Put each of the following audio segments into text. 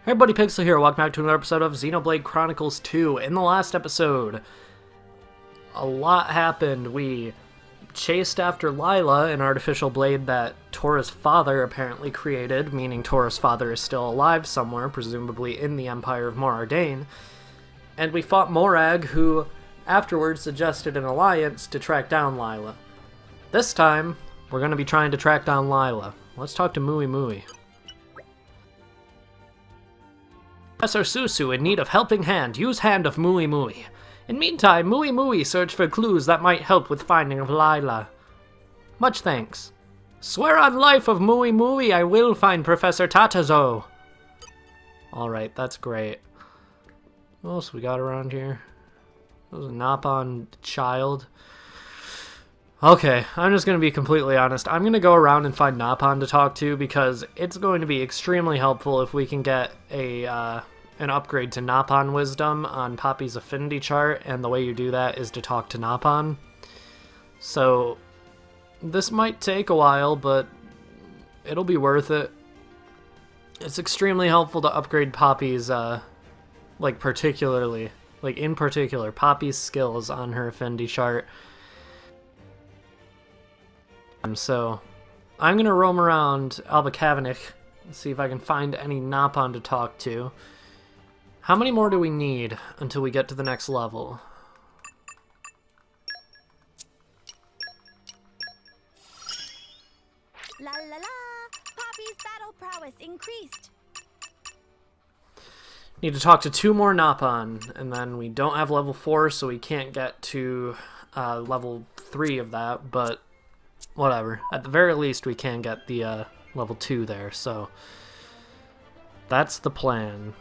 Hey everybody, Pixel here. Welcome back to another episode of Xenoblade Chronicles 2. In the last episode, a lot happened. We chased after Lila, an artificial blade that Tora's father apparently created, meaning Tora's father is still alive somewhere, presumably in the Empire of Morardain. And we fought Morag, who afterwards suggested an alliance to track down Lila. This time, we're going to be trying to track down Lila. Let's talk to Mui Mui. Professor Susu in need of helping hand. Use hand of Mui Mui. In meantime, Mui Mui search for clues that might help with finding of Lila. Much thanks. Swear on life of Mui Mui I will find Professor Tatazo. Alright, that's great. What else we got around here? There's a Napon child. Okay, I'm just going to be completely honest. I'm going to go around and find Napon to talk to because it's going to be extremely helpful if we can get an upgrade to Napon Wisdom on Poppi's affinity chart, and the way you do that is to talk to Napon. So, this might take a while, but it'll be worth it. It's extremely helpful to upgrade Poppi's, in particular, Poppi's skills on her affinity chart. So, I'm going to roam around Albucavenich and see if I can find any Napon to talk to. How many more do we need until we get to the next level? La la la! Poppy's battle prowess increased. Need to talk to 2 more Napon, and then we don't have level 4, so we can't get to level 3 of that, but whatever. At the very least, we can get the level 2 there, so that's the plan.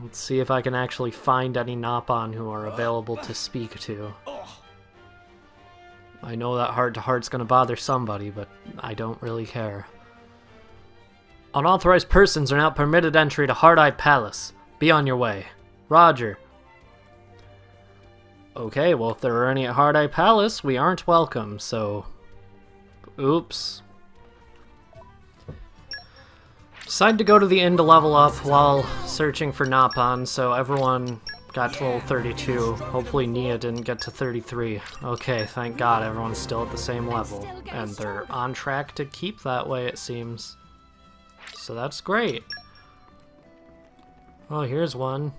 Let's see if I can actually find any Napon who are available to speak to. I know that heart-to-heart's gonna bother somebody, but I don't really care. Unauthorized persons are not permitted entry to Hard Eye Palace. Be on your way. Roger. Okay, well if there are any at Hard Eye Palace, we aren't welcome, so... Oops. Decided to go to the inn to level up while searching for Napon, so everyone got to level 32. Hopefully Nia didn't get to 33. Okay, thank God everyone's still at the same level. And they're on track to keep that way, it seems. So that's great. Oh, here's one.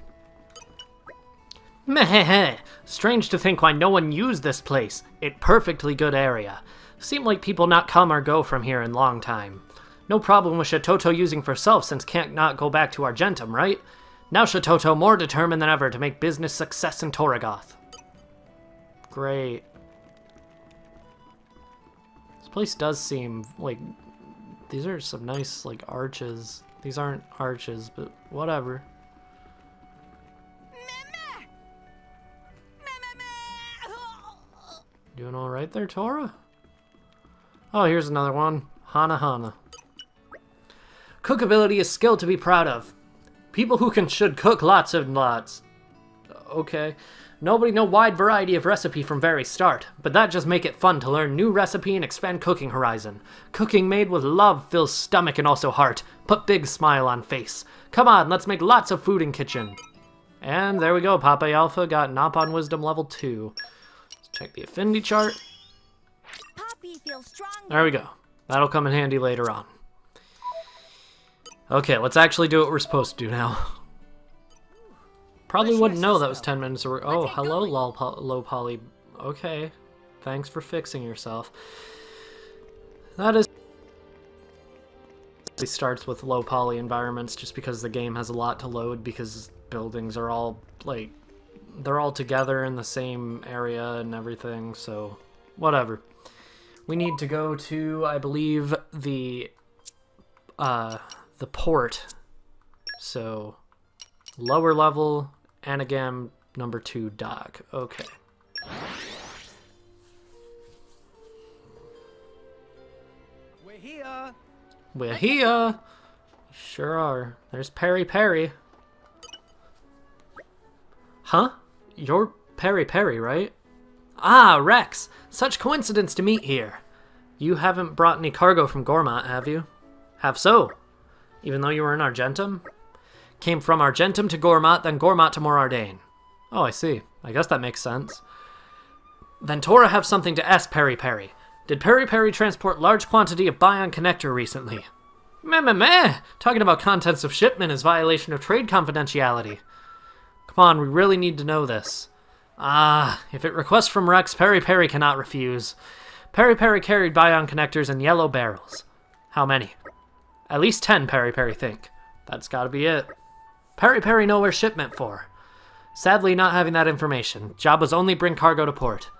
Meh. Strange to think why no one used this place. It perfectly good area. Seem like people not come or go from here in long time. No problem with Shatoto using for self since can't not go back to Argentum, right? Now Shatoto more determined than ever to make business success in Toragoth. Great. This place does seem like... These are some nice, like, arches. These aren't arches, but whatever. Doing alright there, Tora? Oh, here's another one. Hana. Cookability is skill to be proud of. People who should cook lots and lots. Okay. Nobody know wide variety of recipe from very start, but that just make it fun to learn new recipe and expand cooking horizon. Cooking made with love fills stomach and also heart. Put big smile on face. Come on, let's make lots of food in kitchen. And there we go, Poppi Alpha got Napon Wisdom level 2. Let's check the affinity chart. Poppy feels strong. There we go. That'll come in handy later on. Okay, let's actually do what we're supposed to do now. Probably wouldn't know that was 10 minutes or... Oh, hello, low poly. Okay, thanks for fixing yourself. That is... It starts with low poly environments just because the game has a lot to load because buildings are all, like... They're all together in the same area and everything, so... Whatever. We need to go to, I believe, the port. So, lower level, Anagam number 2 dock. Okay. We're here. We're here. Sure are. There's Perry. Huh? You're Perry, right? Ah, Rex! Such coincidence to meet here. You haven't brought any cargo from Gormat, have you? Have so. Even though you were in Argentum? Came from Argentum to Gormat, then Gormat to Morardain. Oh, I see. I guess that makes sense. Then Tora have something to ask Peri Peri. Did Peri Peri transport large quantity of Bion Connector recently? Meh. Talking about contents of shipment is violation of trade confidentiality. Come on, we really need to know this. If it requests from Rex, Peri Peri cannot refuse. Peri Peri carried Bion Connectors in yellow barrels. How many? At least 10, Peri Peri think. That's gotta be it. Peri Peri know where shipment for. Sadly, not having that information. Job was only bring cargo to port.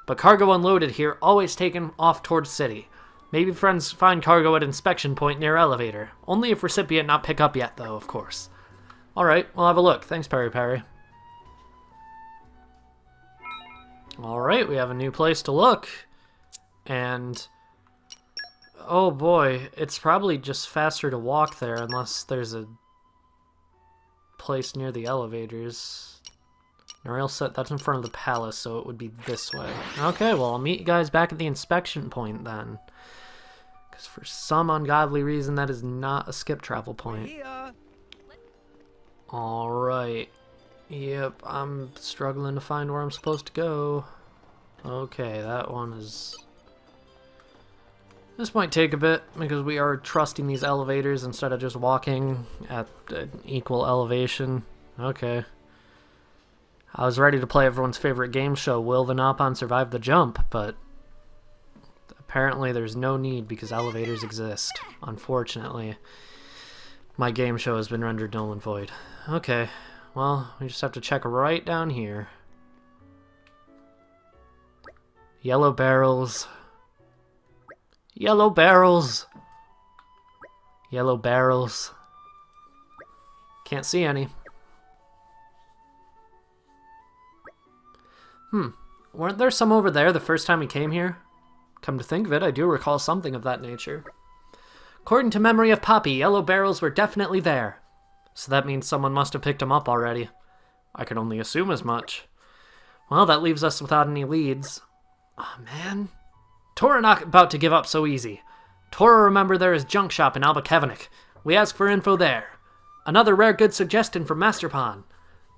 But cargo unloaded here, always taken off towards city. Maybe friends find cargo at inspection point near elevator. Only if recipient not pick up yet, though, of course. Alright, we'll have a look. Thanks, Peri Peri. Alright, we have a new place to look. And... oh boy, it's probably just faster to walk there unless there's a place near the elevators. Rail set, that's in front of the palace, so it would be this way. Okay, well, I'll meet you guys back at the inspection point then. Because for some ungodly reason, that is not a skip travel point. Alright. Yep, I'm struggling to find where I'm supposed to go. Okay, that one is... this might take a bit, because we are trusting these elevators instead of just walking at an equal elevation. Okay. I was ready to play everyone's favorite game show, Will the Nopon Survive the Jump, but apparently there's no need because elevators exist. Unfortunately, my game show has been rendered null and void. Okay, well, we just have to check right down here. Yellow barrels. Yellow barrels. Yellow barrels. Can't see any. Weren't there some over there the first time we came here? Come to think of it, I do recall something of that nature. According to memory of Poppi, yellow barrels were definitely there. So that means someone must have picked them up already. I can only assume as much. Well, that leaves us without any leads. Oh, man. Tora not about to give up so easy. Tora remember there is junk shop in Albuquerque. We ask for info there. Another rare good suggestion from Master Pond.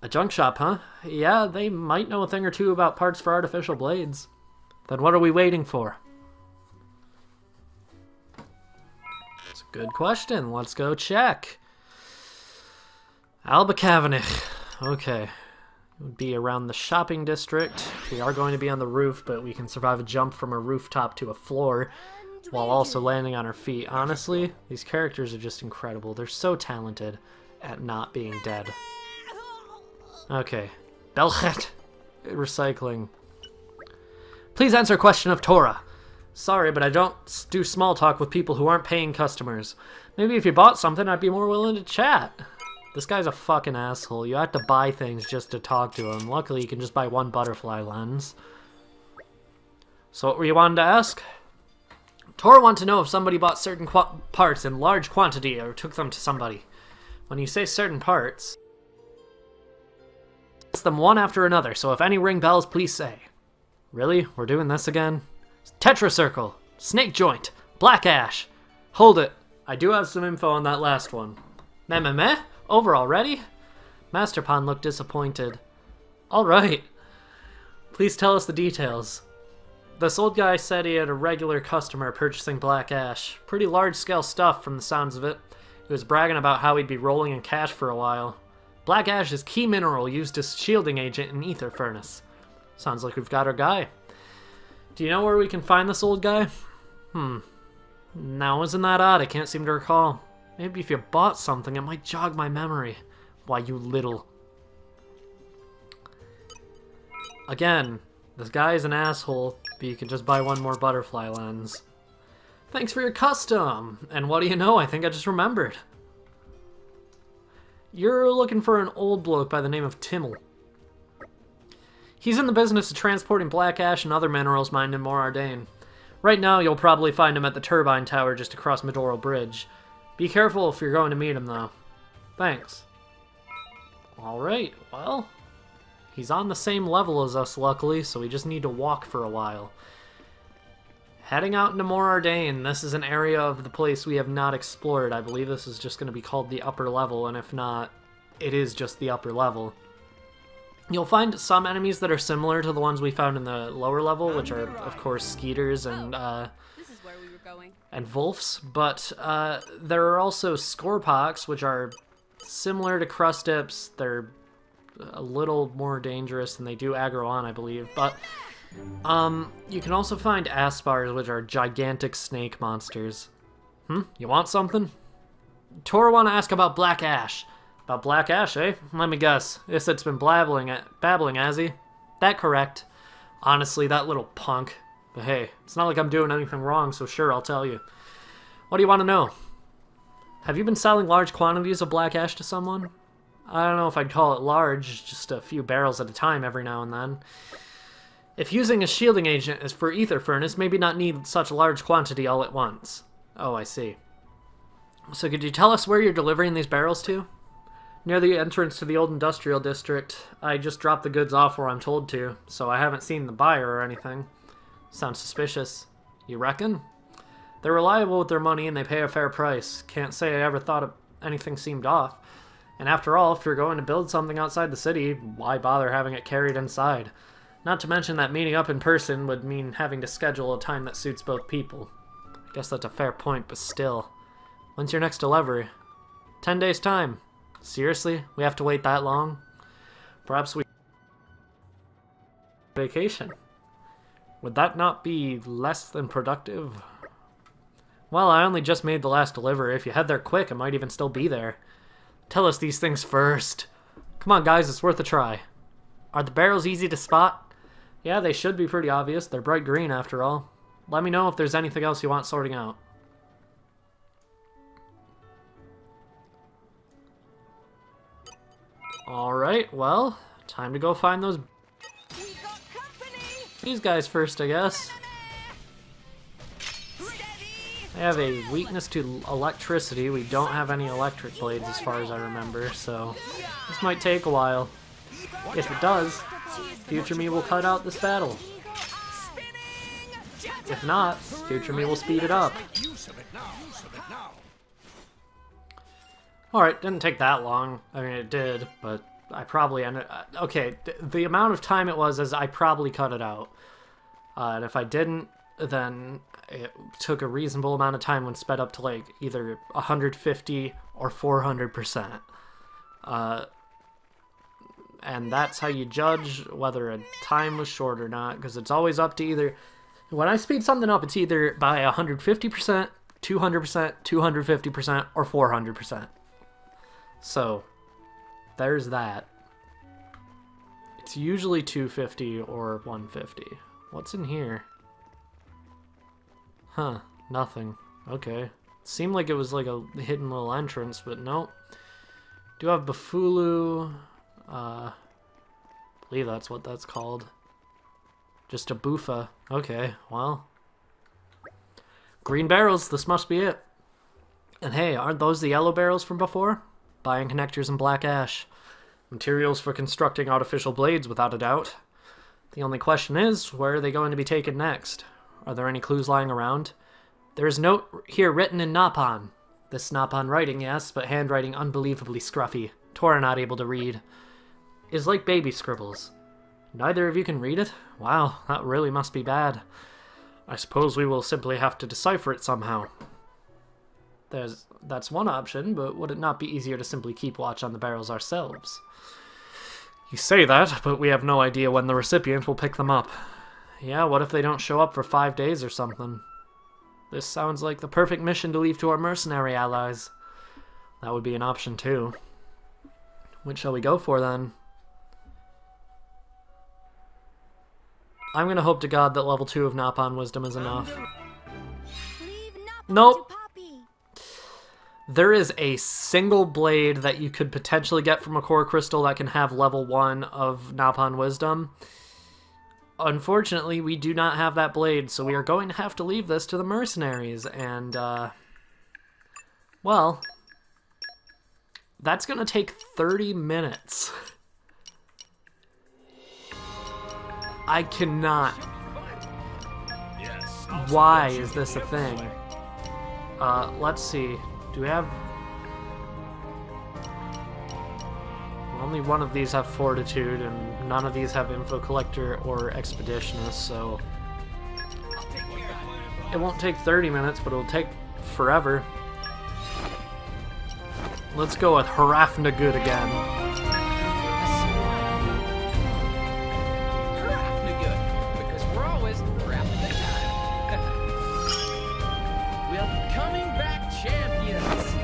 A junk shop, huh? Yeah, they might know a thing or two about parts for artificial blades. Then what are we waiting for? That's a good question. Let's go check. Albuquerque. Okay. It would be around the shopping district. We are going to be on the roof, but we can survive a jump from a rooftop to a floor while also landing on our feet. Honestly, these characters are just incredible. They're so talented at not being dead. Okay. Belchet. Recycling. Please answer question of Tora. Sorry, but I don't do small talk with people who aren't paying customers. Maybe if you bought something, I'd be more willing to chat. This guy's a fucking asshole. You have to buy things just to talk to him. Luckily, you can just buy one butterfly lens. So what were you wanting to ask? Tora wanted to know if somebody bought certain parts in large quantity or took them to somebody. When you say certain parts... list them one after another, so if any ring bells, please say. Really? We're doing this again? Tetracircle, Snake Joint, Black Ash. Hold it. I do have some info on that last one. Meh? Over already? Master Pond looked disappointed. Alright. Please tell us the details. This old guy said he had a regular customer purchasing Black Ash. Pretty large-scale stuff from the sounds of it. He was bragging about how he'd be rolling in cash for a while. Black Ash is key mineral used as shielding agent in Ether Furnace. Sounds like we've got our guy. Do you know where we can find this old guy? Now, isn't that odd? I can't seem to recall. Maybe if you bought something, it might jog my memory. Why, you little... Again, this guy is an asshole, but you can just buy one more butterfly lens. Thanks for your custom! And what do you know? I think I just remembered. You're looking for an old bloke by the name of Timmel. He's in the business of transporting Black Ash and other minerals mined in Morardain. Right now, you'll probably find him at the turbine tower just across Medoro Bridge. Be careful if you're going to meet him, though. Thanks. Alright, well... he's on the same level as us, luckily, so we just need to walk for a while. Heading out into Morardane. This is an area of the place we have not explored. I believe this is just going to be called the upper level, and if not, it is just the upper level. You'll find some enemies that are similar to the ones we found in the lower level, which are, of course, Skeeters and This is where we were going. and Wolfs, but there are also Scorpox, which are similar to Crustips. They're a little more dangerous than they do aggro on, I believe, but you can also find Aspars, which are gigantic snake monsters. You want something? Tor want to ask about Black Ash. About Black Ash, eh? Let me guess. It's been babbling, has he? That correct. Honestly, that little punk. But hey, it's not like I'm doing anything wrong, so sure, I'll tell you. What do you want to know? Have you been selling large quantities of Black Ash to someone? I don't know if I'd call it large, just a few barrels at a time every now and then. If using a shielding agent is for Ether Furnace, maybe not need such a large quantity all at once. Oh, I see. So could you tell us where you're delivering these barrels to? Near the entrance to the old industrial district. I just dropped the goods off where I'm told to, so I haven't seen the buyer or anything. Sounds suspicious. You reckon? They're reliable with their money and they pay a fair price. Can't say I ever thought anything seemed off. And after all, if you're going to build something outside the city, why bother having it carried inside? Not to mention that meeting up in person would mean having to schedule a time that suits both people. I guess that's a fair point, but still. When's your next delivery? 10 days' time. Seriously? We have to wait that long? Perhaps we... vacation. Would that not be less than productive? Well, I only just made the last delivery. If you head there quick, it might even still be there. Tell us these things first. Come on, guys, it's worth a try. Are the barrels easy to spot? Yeah, they should be pretty obvious. They're bright green, after all. Let me know if there's anything else you want sorting out. Alright, well, time to go find those... these guys first, I guess. They have a weakness to electricity. We don't have any electric blades as far as I remember, so this might take a while. If it does, future me will cut out this battle. If not, future me will speed it up. Alright, didn't take that long. I mean, it did, but I probably ended... okay, the amount of time it was is I probably cut it out. And if I didn't, then it took a reasonable amount of time when sped up to, like, either 150 or 400%. And that's how you judge whether a time was short or not, because it's always up to either... when I speed something up, it's either by 150%, 200%, 250%, or 400%. So, there's that. It's usually 250 or 150. What's in here? Huh, nothing. Okay. Seemed like it was like a hidden little entrance, but nope. Do have Bufulu. I believe that's what that's called. Just a Buffa. Okay, well. Green barrels, this must be it. And hey, aren't those the yellow barrels from before? Buying connectors and Black Ash. Materials for constructing artificial blades, without a doubt. The only question is, where are they going to be taken next? Are there any clues lying around? There is a note here written in Nappan. This Nappan writing, yes, but handwriting unbelievably scruffy. Tora not able to read. Is like baby scribbles. Neither of you can read it? Wow, that really must be bad. I suppose we will simply have to decipher it somehow. That's one option, but would it not be easier to simply keep watch on the barrels ourselves? You say that, but we have no idea when the recipient will pick them up. Yeah, what if they don't show up for 5 days or something? This sounds like the perfect mission to leave to our mercenary allies. That would be an option too. Which shall we go for then? I'm gonna hope to God that level 2 of Nappan Wisdom is enough. Nope. There is a single blade that you could potentially get from a core crystal that can have level 1 of Nappan Wisdom. Unfortunately, we do not have that blade, so we are going to have to leave this to the mercenaries, and, well, that's gonna take 30 minutes. I cannot. why is this a thing? Let's see. Do we have... Only one of these have Fortitude, and none of these have Info Collector or Expeditionist, so... It won't take 30 minutes, but it'll take forever. Let's go with Harafna Good again. Harafna good, because we're always Harafna time. We're coming back champions.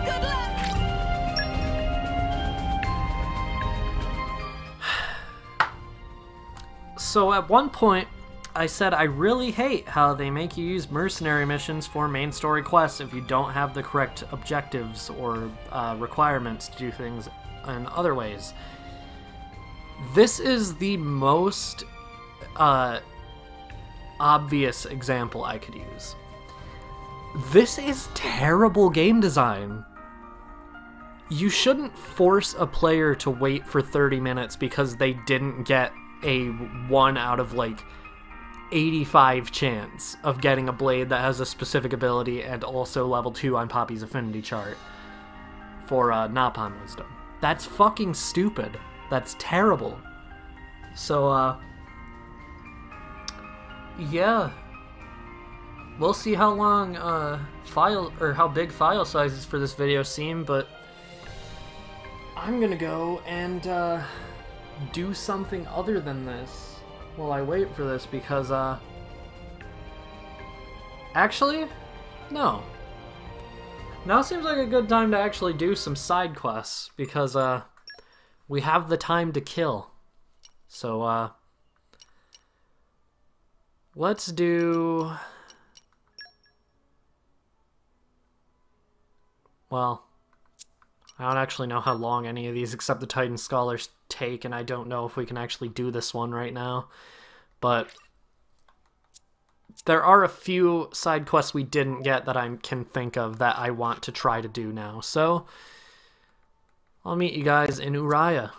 Good luck! So at one point, I said I really hate how they make you use mercenary missions for main story quests if you don't have the correct objectives or requirements to do things in other ways. This is the most obvious example I could use. This is terrible game design. You shouldn't force a player to wait for 30 minutes because they didn't get a 1 out of like 85 chance of getting a blade that has a specific ability and also level 2 on Poppi's affinity chart for Napalm Wisdom. That's fucking stupid. That's terrible. So, yeah. We'll see how long how big file sizes for this video seem, but I'm gonna go and do something other than this while I wait for this, because actually, no. Now seems like a good time to actually do some side quests, because we have the time to kill. So let's do... Well, I don't actually know how long any of these except the Titan Scholars take, and I don't know if we can actually do this one right now. But there are a few side quests we didn't get that I can think of that I want to try to do now. So I'll meet you guys in Uriah.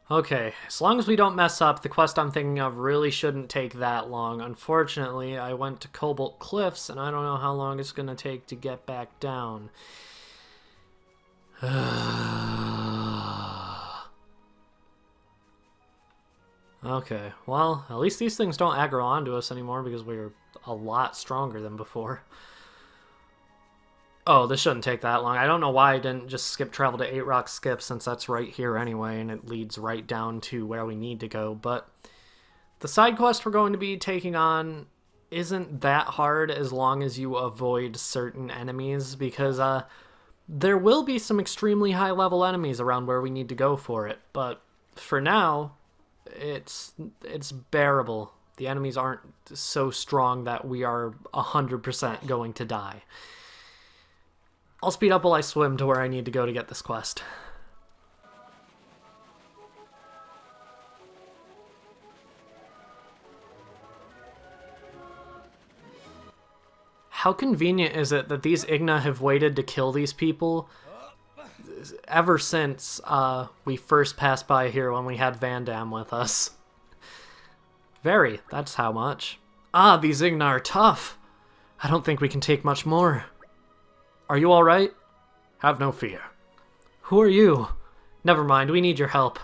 Okay, as long as we don't mess up, the quest I'm thinking of really shouldn't take that long. Unfortunately, I went to Cobalt Cliffs, and I don't know how long it's going to take to get back down. Okay, well, at least these things don't aggro onto us anymore because we're a lot stronger than before. Oh, this shouldn't take that long. I don't know why I didn't just skip travel to 8 Rock Skip, since that's right here anyway, and it leads right down to where we need to go. But the side quest we're going to be taking on isn't that hard as long as you avoid certain enemies, because there will be some extremely high level enemies around where we need to go for it. But for now, it's bearable. The enemies aren't so strong that we are 100% going to die. I'll speed up while I swim to where I need to go to get this quest. How convenient is it that these Igna have waited to kill these people ever since we first passed by here when we had Van Damme with us? Very, that's how much. Ah, these Igna are tough. I don't think we can take much more. Are you alright? Have no fear. Who are you? Never mind, we need your help.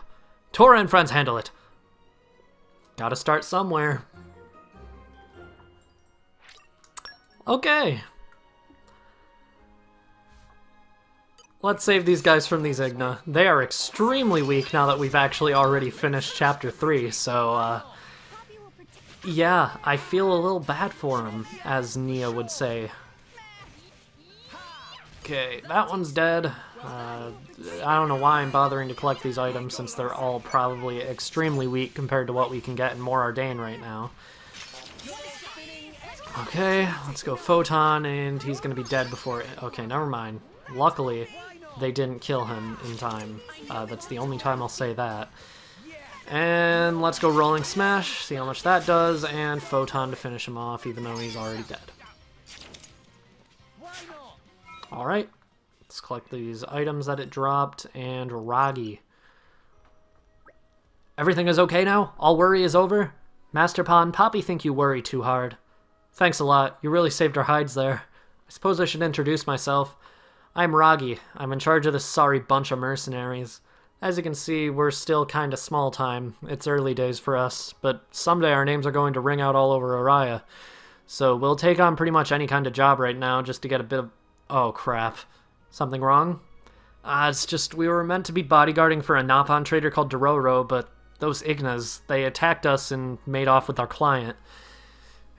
Tora and friends handle it. Gotta start somewhere. Okay. Let's save these guys from these Igna. They are extremely weak now that we've actually already finished Chapter 3, so, yeah, I feel a little bad for them, as Nia would say. Okay, that one's dead. I don't know why I'm bothering to collect these items, since they're all probably extremely weak compared to what we can get in Mor Ardain right now. Okay, let's go Photon, and he's gonna be dead before... Okay, never mind. Luckily, they didn't kill him in time. That's the only time I'll say that. And let's go Rolling Smash, see how much that does, and Photon to finish him off, even though he's already dead. Alright, let's collect these items that it dropped, and Ragi. Everything is okay now? All worry is over? Master Pawn, Poppi think you worry too hard. Thanks a lot. You really saved our hides there. I suppose I should introduce myself. I'm Ragi. I'm in charge of this sorry bunch of mercenaries. As you can see, we're still kinda small time. It's early days for us, but someday our names are going to ring out all over Araya. So we'll take on pretty much any kind of job right now just to get a bit of... Oh, crap. Something wrong? It's just we were meant to be bodyguarding for a Napon trader called Dororo, but those Ignas, they attacked us and made off with our client.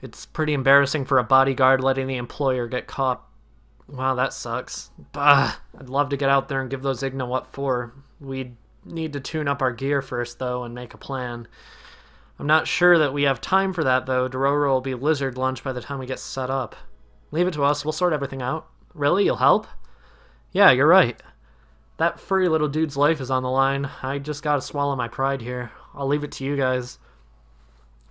It's pretty embarrassing for a bodyguard letting the employer get caught. Wow, that sucks. Bah, I'd love to get out there and give those Igna what for. We'd need to tune up our gear first, though, and make a plan. I'm not sure that we have time for that, though. Dororo will be lizard lunch by the time we get set up. Leave it to us. We'll sort everything out. Really? You'll help? Yeah, you're right. That furry little dude's life is on the line. I just gotta swallow my pride here. I'll leave it to you guys.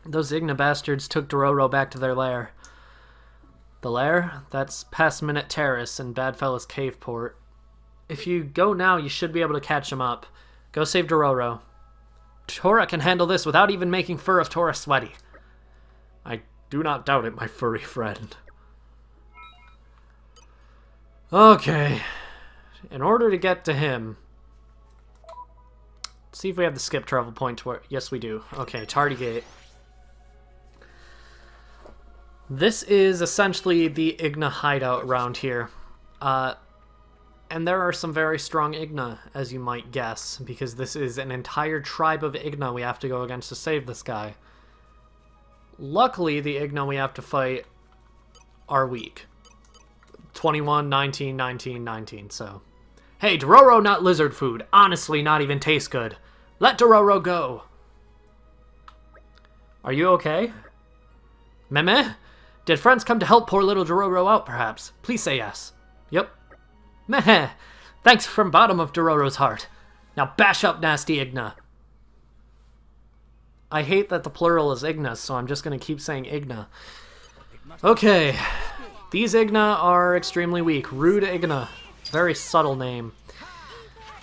Those Igna bastards took Dororo back to their lair. The lair? That's past Minute Terrace in Badfellas Caveport. If you go now, you should be able to catch him up. Go save Dororo. Tora can handle this without even making fur of Tora sweaty. I do not doubt it, my furry friend. Okay. In order to get to him... Let's see if we have the skip travel point to where... Yes, we do. Okay, Tardy Gate. This is essentially the Igna hideout around here. And there are some very strong Igna, as you might guess, because this is an entire tribe of Igna we have to go against to save this guy. Luckily, the Igna we have to fight are weak. 21, 19, 19, 19, so... Hey, Dororo not lizard food. Honestly, not even taste good. Let Dororo go. Are you okay? Meme? Did friends come to help poor little Dororo out, perhaps? Please say yes. Yep. Meh. Thanks from bottom of Dororo's heart. Now bash up, nasty Igna. I hate that the plural is Ignas, so I'm just going to keep saying Igna. Okay. These Igna are extremely weak. Rude Igna. Very subtle name.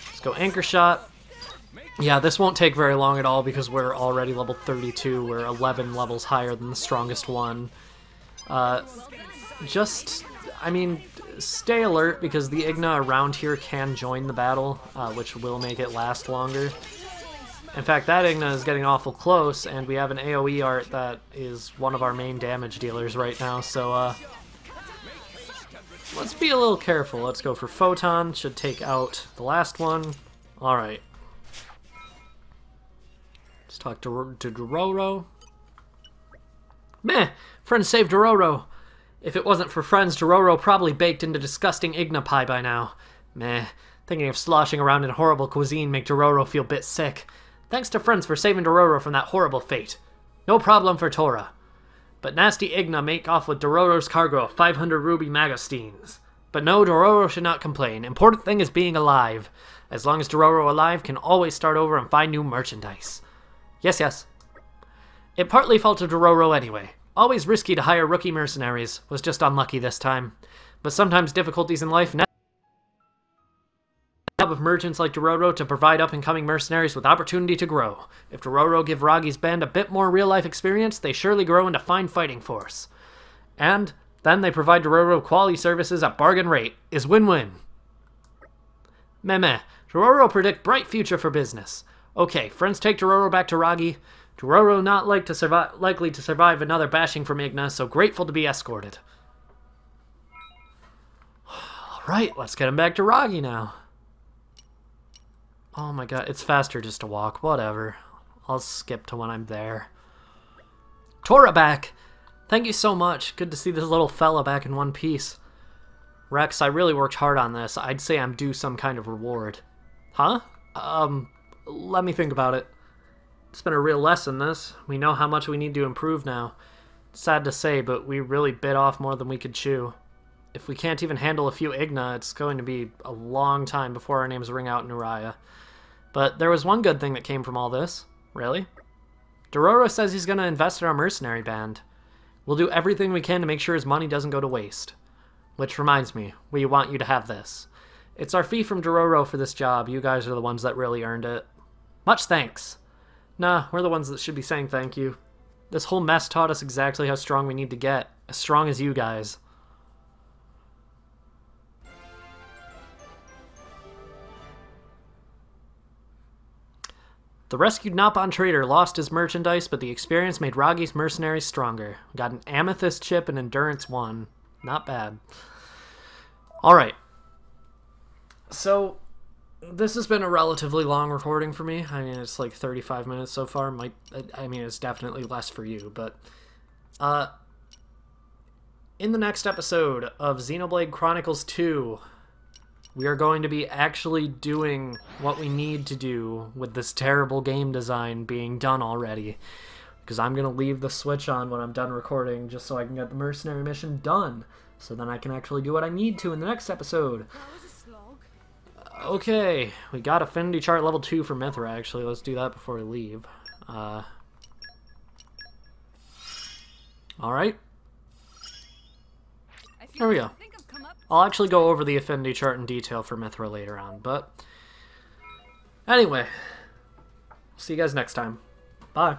Let's go Anchor Shot. Yeah, this won't take very long at all because we're already level 32. We're 11 levels higher than the strongest one. I mean, stay alert because the Igna around here can join the battle, which will make it last longer. In fact, that Igna is getting awful close, and we have an AoE art that is one of our main damage dealers right now, so, let's be a little careful. Let's go for Photon. Should take out the last one. Alright. Let's talk to Dororo. Meh! Friends saved Dororo. If it wasn't for friends, Dororo probably baked into disgusting Igna pie by now. Meh. Thinking of sloshing around in horrible cuisine make Dororo feel a bit sick. Thanks to friends for saving Dororo from that horrible fate. No problem for Tora. But nasty Igna make off with Dororo's cargo of 500 ruby magostines. But no, Dororo should not complain. Important thing is being alive. As long as Dororo alive can always start over and find new merchandise. Yes, yes. It partly fell to Dororo anyway. Always risky to hire rookie mercenaries. Was just unlucky this time. But sometimes difficulties in life of merchants like Dororo to provide up-and-coming mercenaries with opportunity to grow. If Dororo give Ragi's band a bit more real-life experience, they surely grow into fine fighting force. And then they provide Dororo quality services at bargain rate. Is win-win. Meh. Dororo predict bright future for business. Okay, friends take Dororo back to Ragi. Dororo not likely to survive another bashing from Igna, so grateful to be escorted. Alright, let's get him back to Ragi now. Oh my god, it's faster just to walk. Whatever. I'll skip to when I'm there. Tora back! Thank you so much. Good to see this little fella back in one piece. Rex, I really worked hard on this. I'd say I'm due some kind of reward. Huh? Let me think about it. It's been a real lesson, this. We know how much we need to improve now. Sad to say, but we really bit off more than we could chew. If we can't even handle a few Igna, it's going to be a long time before our names ring out in Araya. But there was one good thing that came from all this. Really? Dororo says he's going to invest in our mercenary band. We'll do everything we can to make sure his money doesn't go to waste. Which reminds me, we want you to have this. It's our fee from Dororo for this job. You guys are the ones that really earned it. Much thanks. Nah, we're the ones that should be saying thank you. This whole mess taught us exactly how strong we need to get. As strong as you guys. The rescued Nopon trader lost his merchandise, but the experience made Ragi's mercenaries stronger. Got an amethyst chip and endurance 1. Not bad. Alright. So, this has been a relatively long recording for me. I mean, it's like 35 minutes so far. I mean, it's definitely less for you, but... in the next episode of Xenoblade Chronicles 2... we are going to be actually doing what we need to do with this terrible game design being done already. Because I'm going to leave the Switch on when I'm done recording just so I can get the mercenary mission done. So then I can actually do what I need to in the next episode. That was a slog. Okay, we got Affinity Chart level 2 for Mithra actually. Let's do that before we leave. Alright. There we go. I'll actually go over the affinity chart in detail for Mithra later on, but... anyway, see you guys next time. Bye.